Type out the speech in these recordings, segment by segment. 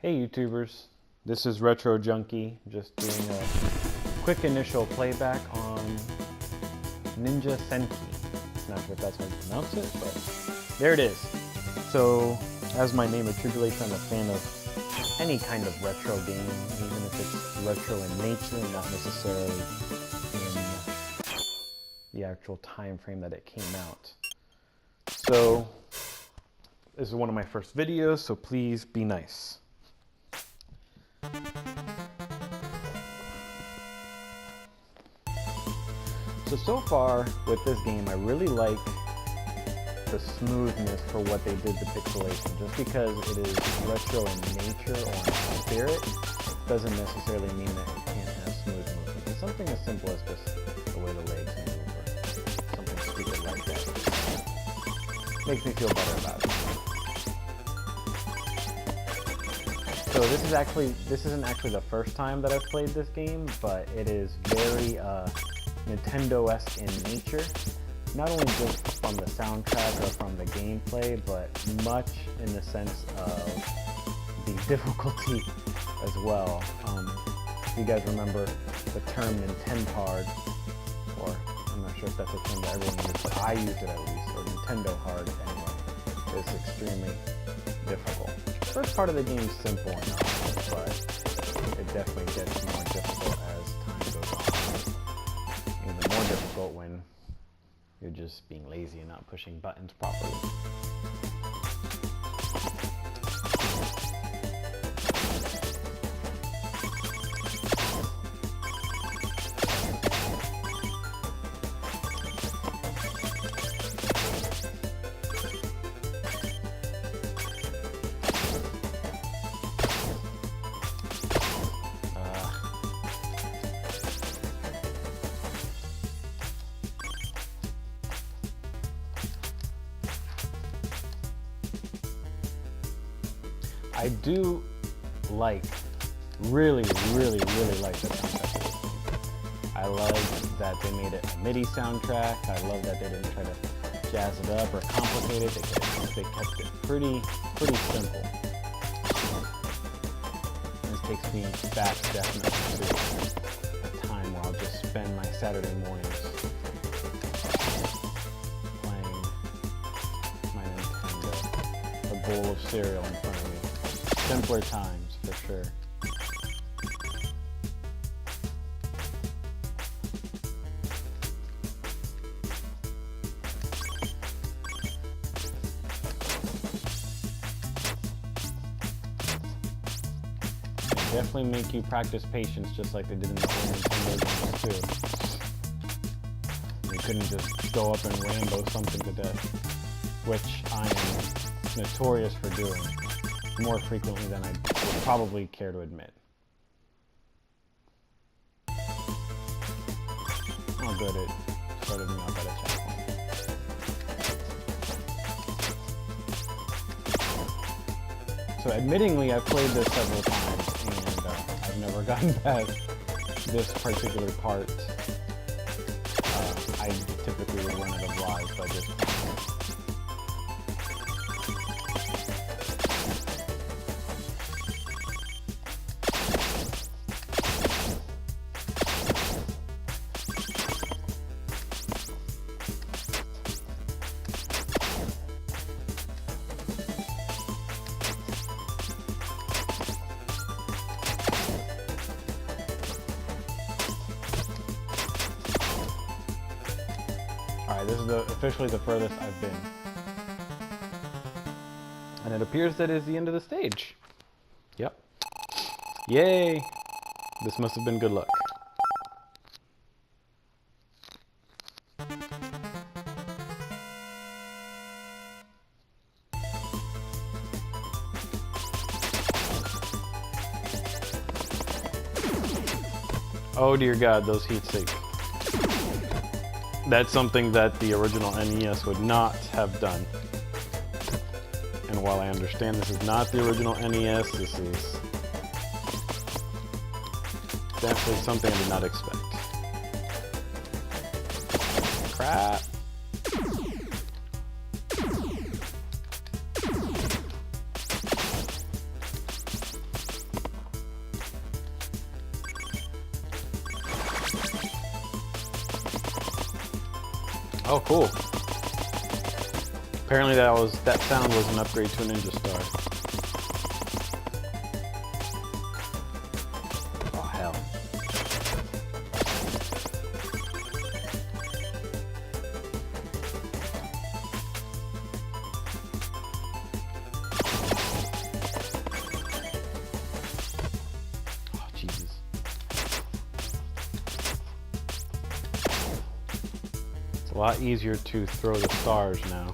Hey YouTubers, this is Retro Junkie, just doing a quick initial playback on Ninja Senki. Not sure if that's how you pronounce it, but there it is. So, as my name attributes, I'm a fan of any kind of retro game, even if it's retro in nature, not necessarily in the actual time frame that it came out. So, this is one of my first videos, so please be nice. So far with this game, I really like the smoothness for what they did to pixelation. Just because it is retro in nature or in spirit doesn't necessarily mean that it can't have smooth movement. It's something as simple as just the way the legs move or something stupid like that. Makes me feel better about it. So this isn't actually the first time that I've played this game, but it is very Nintendo-esque in nature, not only just from the soundtrack or from the gameplay, but much in the sense of the difficulty as well. If you guys remember the term Nintendo-hard, or I'm not sure if that's a term that everyone uses, but I use it at least, or Nintendo-hard anyway, it's extremely difficult. The first part of the game is simple enough, but it definitely gets more difficult as time goes on. Even more difficult when you're just being lazy and not pushing buttons properly. I do really like the soundtrack of this game. I love that they made it a MIDI soundtrack. I love that they didn't try to jazz it up or complicate it. They kept it pretty simple. This takes me back definitely to a time where I'll just spend my Saturday mornings playing my Nintendo, a bowl of cereal in front of me. Simpler times, for sure. They definitely make you practice patience, just like they did in the old Nintendo games too. You couldn't just go up and Rambo something to death, which I am notorious for doing. More frequently than I would probably care to admit. Oh good, it started me off at a checkpoint. So admittingly, I've played this several times, and I've never gotten past this particular part. I typically will run out of lives by this point. Alright, this is officially the furthest I've been. And it appears that is the end of the stage. Yep. Yay! This must have been good luck. Oh dear God, those heat sinks. That's something that the original NES would not have done. And while I understand this is not the original NES, this is definitely something I did not expect. Crap. Oh, cool. Apparently that sound was an upgrade to a Ninja Star. Oh, hell. Oh, Jesus. It's a lot easier to throw the stars now.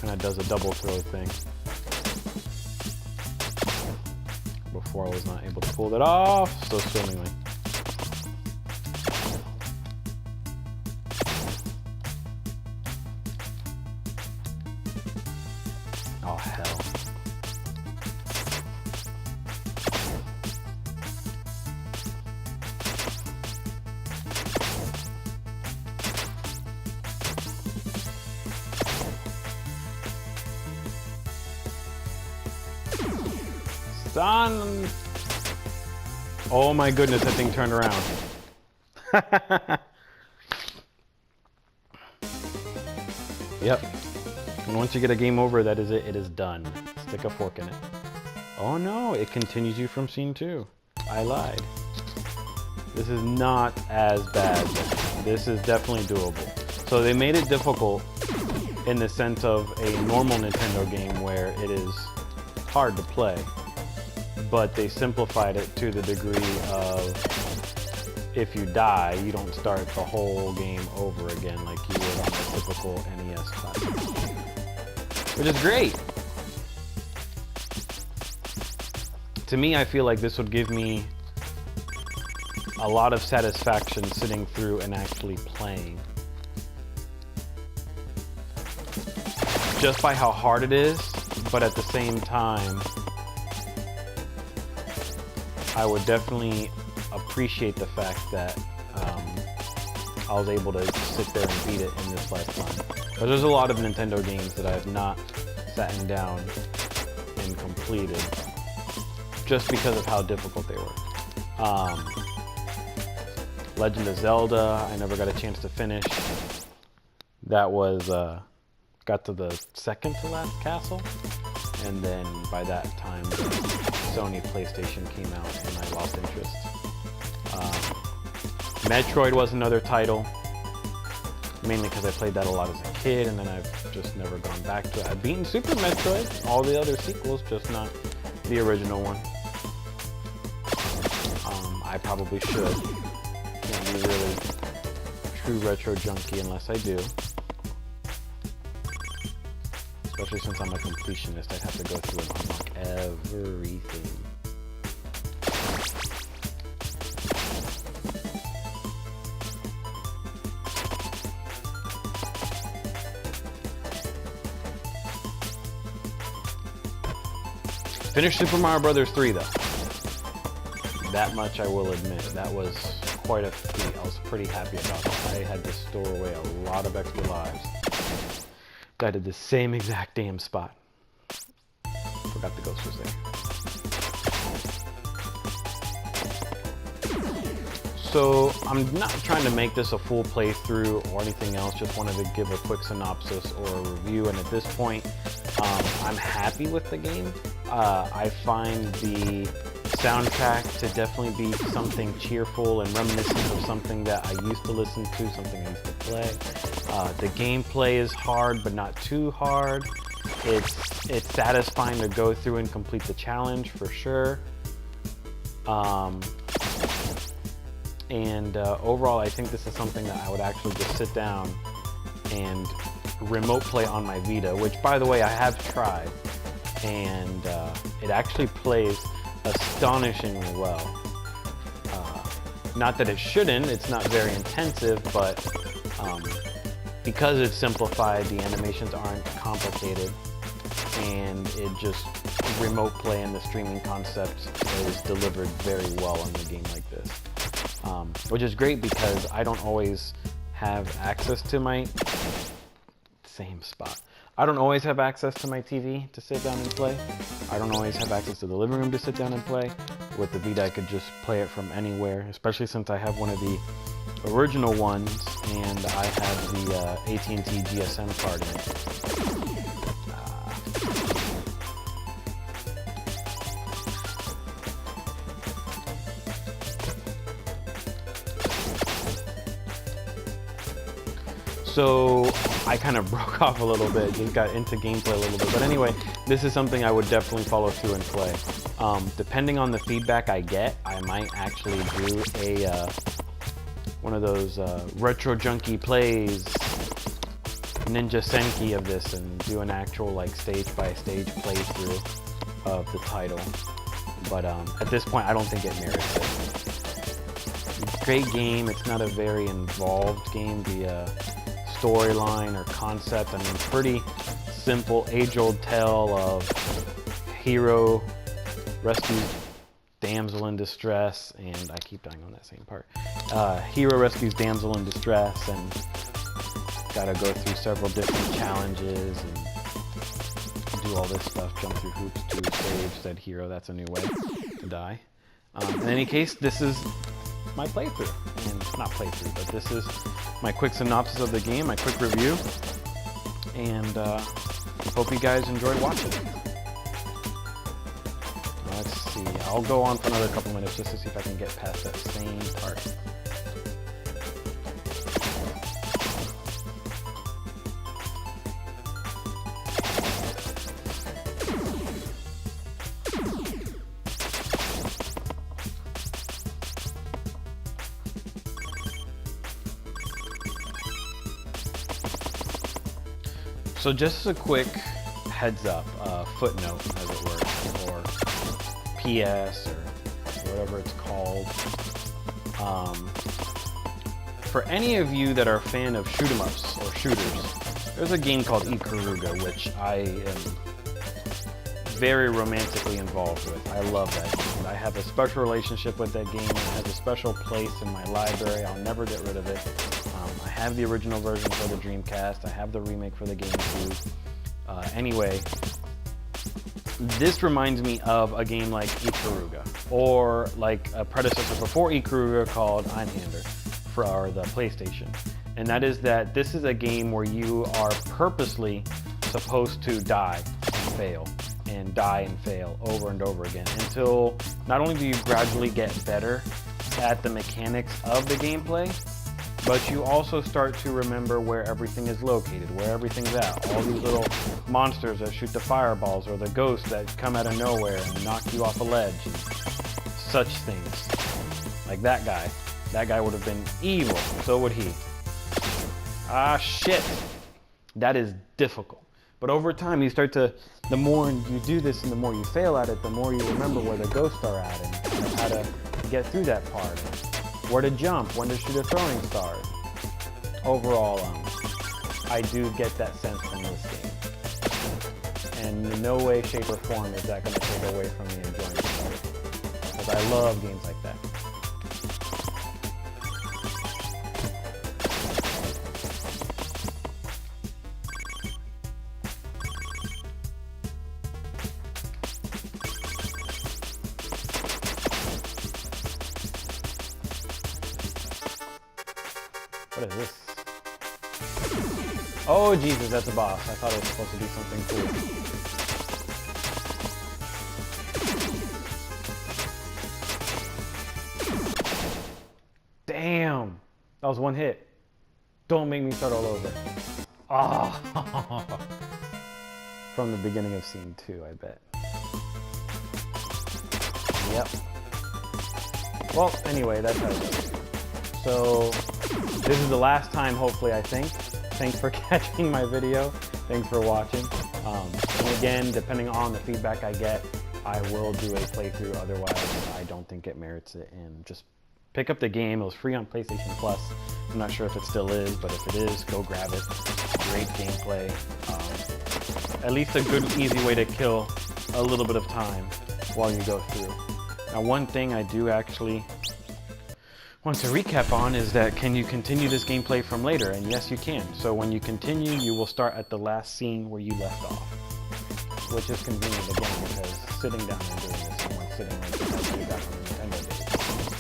Kind of does a double throw thing. Before I was not able to pull that off so swimmingly. Oh, hell. Son. Oh my goodness, that thing turned around. Yep. And once you get a game over, that is it. It is done. Stick a fork in it. Oh no, it continues you from scene 2. I lied. This is not as bad. This is definitely doable. So they made it difficult in the sense of a normal Nintendo game where it is hard to play. But they simplified it to the degree of if you die, you don't start the whole game over again like you would on a typical NES classic. Which is great! To me, I feel like this would give me a lot of satisfaction sitting through and actually playing. Just by how hard it is, but at the same time, I would definitely appreciate the fact that I was able to sit there and beat it in this lifetime. But there's a lot of Nintendo games that I have not sat down and completed just because of how difficult they were. Legend of Zelda, I never got a chance to finish. That was, got to the second to last castle. And then by that time, the Sony PlayStation came out and I lost interest. Metroid was another title, mainly because I played that a lot as a kid and then I've just never gone back to it. I've beaten Super Metroid, all the other sequels, just not the original one. I probably should. Can't be really true retro junkie unless I do. Especially since I'm a completionist, I'd have to go through and unlock everything. Finished Super Mario Bros. 3 though. That much I will admit. That was quite a feat. I was pretty happy about it. I had to store away a lot of extra lives. I did the same exact damn spot. Forgot the ghost was there. So I'm not trying to make this a full playthrough or anything else. Just wanted to give a quick synopsis or a review. And at this point, I'm happy with the game. I find the soundtrack to definitely be something cheerful and reminiscent of something that I used to listen to, something I used to play. The gameplay is hard, but not too hard. It's satisfying to go through and complete the challenge for sure. Overall, I think this is something that I would actually just sit down and remote play on my Vita, which, by the way, I have tried, and it actually plays astonishingly well. Not that it shouldn't, it's not very intensive, but because it's simplified, the animations aren't complicated, and it just remote play and the streaming concept is delivered very well in a game like this. Which is great because I don't always have access to my same spot. I don't always have access to my TV to sit down and play. I don't always have access to the living room to sit down and play. With the Vita, I could just play it from anywhere, especially since I have one of the original ones, and I have the AT&T GSM card in it. So I kind of broke off a little bit, just got into gameplay a little bit. But anyway, this is something I would definitely follow through and play. Depending on the feedback I get, I might actually do a one of those retro junkie plays, Ninja Senki of this, and do an actual like stage by stage playthrough of the title. But at this point, I don't think it merits it. Great game. It's not a very involved game. The storyline or concept, I mean, pretty simple, age-old tale of hero rescues damsel in distress, and I keep dying on that same part. Hero rescues damsel in distress and gotta go through several different challenges and do all this stuff, jump through hoops to save said hero. That's a new way to die. In any case, this is my playthrough, and not playthrough, but this is my quick synopsis of the game, my quick review, and hope you guys enjoy watching. Let's see, I'll go on for another couple minutes just to see if I can get past that same part. So just as a quick heads up, footnote as it were, or PS or whatever it's called. For any of you that are a fan of shoot 'em ups or shooters, there's a game called Ikaruga, which I am very romantically involved with. I love that game. I have a special relationship with that game. It has a special place in my library. I'll never get rid of it. I have the original version for the Dreamcast. I have the remake for the GameCube. Anyway, this reminds me of a game like Ikaruga, or like a predecessor before Ikaruga called Einhander for the PlayStation. And that is that this is a game where you are purposely supposed to die and fail, and die and fail over and over again until not only do you gradually get better at the mechanics of the gameplay, but you also start to remember where everything is located, where everything's at. All these little monsters that shoot the fireballs, or the ghosts that come out of nowhere and knock you off a ledge, and such things. Like that guy. That guy would have been evil, so would he. Ah, shit. That is difficult. But over time, you start to, the more you do this and the more you fail at it, the more you remember where the ghosts are at and how to get through that part. Where to jump, when to shoot a throwing star. Overall, I do get that sense from this game. And in no way, shape, or form is that going to take away from the enjoyment of it. Because I love games like that. What is this? Oh Jesus, that's a boss. I thought it was supposed to be something cool. Damn! That was one hit. Don't make me start all over. Ah! Oh. From the beginning of scene 2, I bet. Yep. Well, anyway, that's how it goes. So, this is the last time, hopefully, I think. Thanks for catching my video. Thanks for watching. And again, depending on the feedback I get, I will do a playthrough. Otherwise, I don't think it merits it. And just pick up the game. It was free on PlayStation Plus. I'm not sure if it still is, but if it is, go grab it. Great gameplay. At least a good, easy way to kill a little bit of time while you go through. Now, one thing I do actually want to recap on is that can you continue this gameplay from later? And yes, you can. So when you continue, you will start at the last scene where you left off, which is convenient again because sitting down and doing this, someone sitting like this, I do that on the Nintendo days.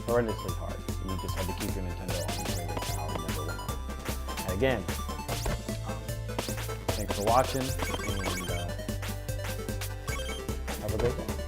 Horrendously hard. You just had to keep your Nintendo on the way that power never went off. And again, thanks for watching, and have a great day.